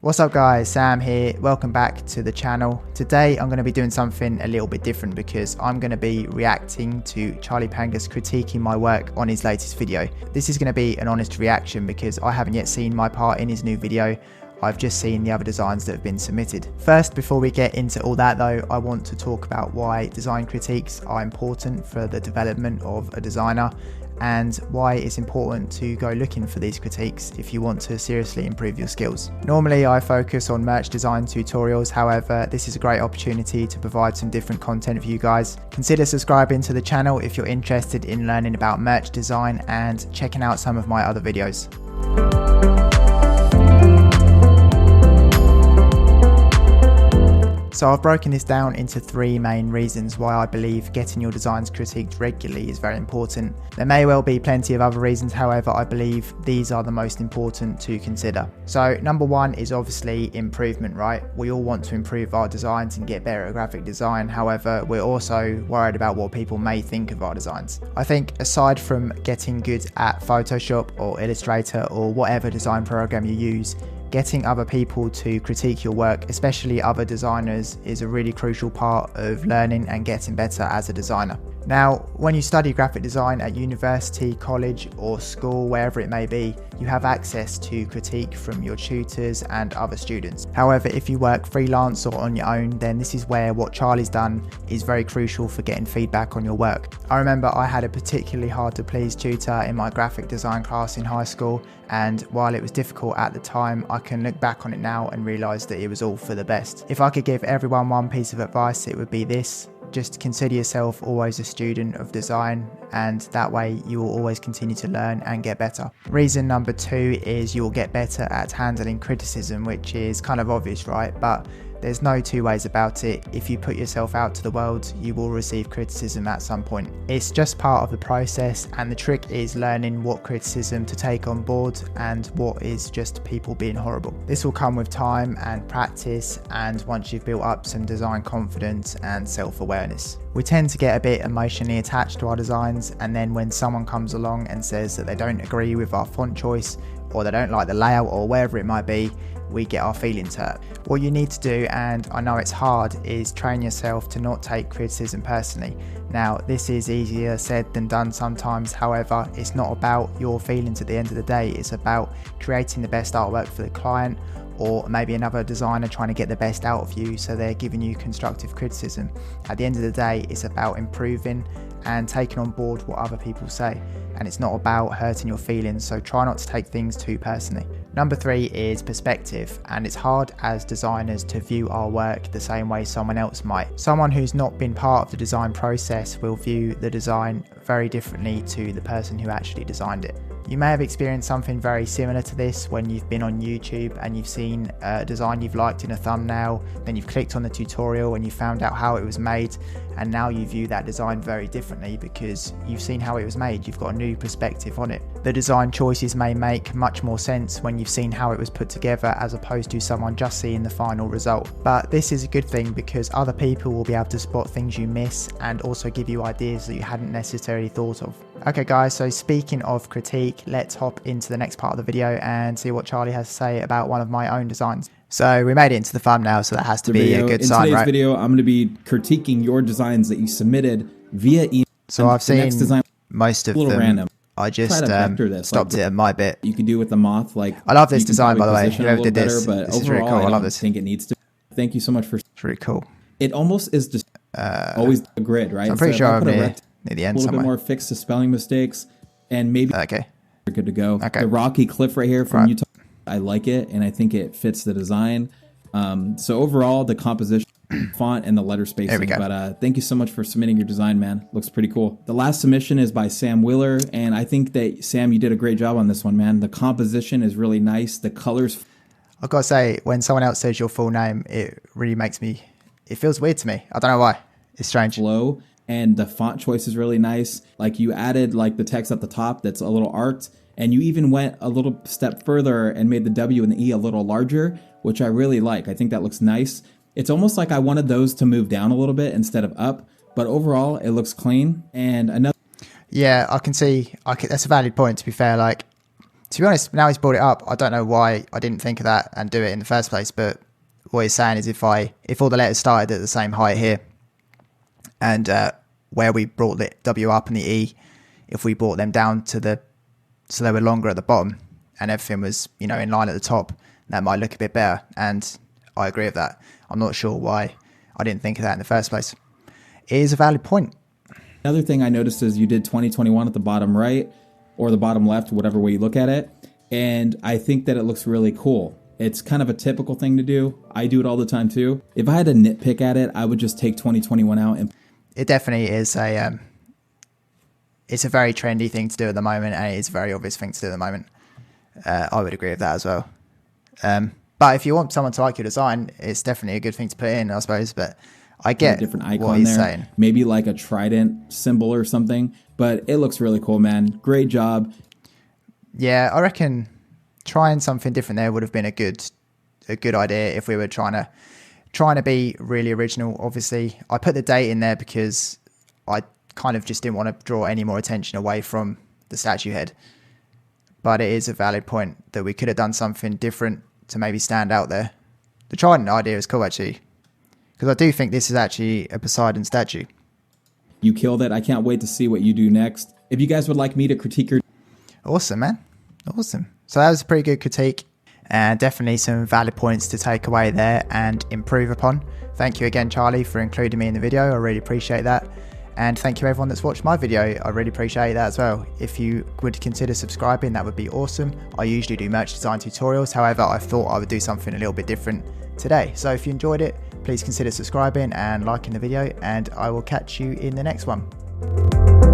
What's up guys, Sam here, welcome back to the channel. Today I'm going to be doing something a little bit different because I'm going to be reacting to Charlie Pangus critiquing my work on his latest video. This is going to be an honest reaction because I haven't yet seen my part in his new video. I've just seen the other designs that have been submitted. First, before we get into all that though, I want to talk about why design critiques are important for the development of a designer and why it's important to go looking for these critiques if you want to seriously improve your skills. Normally I focus on merch design tutorials, however this is a great opportunity to provide some different content for you guys. Consider subscribing to the channel if you're interested in learning about merch design and checking out some of my other videos. So I've broken this down into three main reasons why I believe getting your designs critiqued regularly is very important. There may well be plenty of other reasons, however I believe these are the most important to consider. So number one is obviously improvement, right? We all want to improve our designs and get better at graphic design, however we're also worried about what people may think of our designs. I think aside from getting good at Photoshop or Illustrator or whatever design program you use, getting other people to critique your work, especially other designers, is a really crucial part of learning and getting better as a designer. Now, when you study graphic design at university, college or school, wherever it may be, you have access to critique from your tutors and other students. However, if you work freelance or on your own, then this is where what Charlie's done is very crucial for getting feedback on your work. I remember I had a particularly hard to please tutor in my graphic design class in high school, and while it was difficult at the time, I can look back on it now and realise that it was all for the best. If I could give everyone one piece of advice, it would be this: just consider yourself always a student of design, and that way you will always continue to learn and get better. Reason number two is you'll get better at handling criticism, which is kind of obvious, right? But there's no two ways about it. If you put yourself out to the world, you will receive criticism at some point. It's just part of the process, and the trick is learning what criticism to take on board and what is just people being horrible. This will come with time and practice, and once you've built up some design confidence and self-awareness. We tend to get a bit emotionally attached to our designs, and then when someone comes along and says that they don't agree with our font choice, or they don't like the layout, or wherever it might be, we get our feelings hurt. What you need to do, and I know it's hard, is train yourself to not take criticism personally. Now, this is easier said than done sometimes, however, it's not about your feelings at the end of the day, it's about creating the best artwork for the client, or maybe another designer trying to get the best out of you, so they're giving you constructive criticism. At the end of the day, it's about improving and taking on board what other people say, and it's not about hurting your feelings, so try not to take things too personally. Number three is perspective, and it's hard as designers to view our work the same way someone else might. Someone who's not been part of the design process will view the design very differently to the person who actually designed it. You may have experienced something very similar to this when you've been on YouTube and you've seen a design you've liked in a thumbnail, then you've clicked on the tutorial and you found out how it was made, and now you view that design very differently because you've seen how it was made, you've got a new perspective on it. The design choices may make much more sense when you've seen how it was put together as opposed to someone just seeing the final result. But this is a good thing because other people will be able to spot things you miss and also give you ideas that you hadn't necessarily thought of. Okay guys, so speaking of critique, let's hop into the next part of the video and see what Charlie has to say about one of my own designs. So we made it into the thumbnail, so that has to be a good sign, right? In today's video, I'm going to be critiquing your designs that you submitted via email. So I've seen most of them. Random. I just stopped it at my bit. You can do with the moth. Like, I love this design, by the way. Whoever did this, but this is really cool. I love this. I think it needs to. Thank you so much for. It's really cool. It almost is just always a grid, right? So I'm pretty sure I'm near the end somewhere. A little bit more fixed to spelling mistakes, and maybe okay, we're good to go. Okay. The rocky cliff right here from Utah, I like it, and I think it fits the design. So overall, the composition, font, and the letter spacing. There we go. But thank you so much for submitting your design, man. Looks pretty cool. The last submission is by Sam Wheeler, and I think that, Sam, you did a great job on this one, man. The composition is really nice. The colors. I've got to say, when someone else says your full name, it really makes me, it feels weird to me. I don't know why. It's strange. Flow, and the font choice is really nice. Like, you added like the text at the top that's a little arced, and you even went a little step further and made the W and the E a little larger, which I really like. I think that looks nice. It's almost like I wanted those to move down a little bit instead of up, but overall it looks clean. And another. Yeah, I can see, that's a valid point, to be fair. Like, To be honest, now he's brought it up, I don't know why I didn't think of that and do it in the first place, but what he's saying is if all the letters started at the same height here, and where we brought the W up and the E, if we brought them down so they were longer at the bottom and everything was, in line at the top, that might look a bit better. And I agree with that. I'm not sure why I didn't think of that in the first place. It is a valid point. Another thing I noticed is you did 2021 at the bottom right or the bottom left, whatever way you look at it. And I think that it looks really cool. It's kind of a typical thing to do. I do it all the time too. If I had to nitpick at it, I would just take 2021 out. And it definitely is it's a very trendy thing to do at the moment, and it is a very obvious thing to do at the moment. I would agree with that as well. But if you want someone to like your design, it's definitely a good thing to put in, I suppose. But I get a different icon what he's there, saying. Maybe like a trident symbol or something. But it looks really cool, man. Great job. Yeah, I reckon trying something different there would have been a good idea if we were trying to be really original. Obviously, I put the date in there because I kind of just didn't want to draw any more attention away from the statue head. But it is a valid point that we could have done something different to maybe stand out there. The trident idea is cool, actually, because I do think this is actually a Poseidon statue. You killed it. I can't wait to see what you do next. If you guys would like me to critique your... Awesome, man. Awesome. So that was a pretty good critique, and definitely some valid points to take away there and improve upon. Thank you again, Charlie, for including me in the video. I really appreciate that. And thank you everyone that's watched my video. I really appreciate that as well. If you would consider subscribing, that would be awesome. I usually do merch design tutorials. However, I thought I would do something a little bit different today. So if you enjoyed it, please consider subscribing and liking the video, and I will catch you in the next one.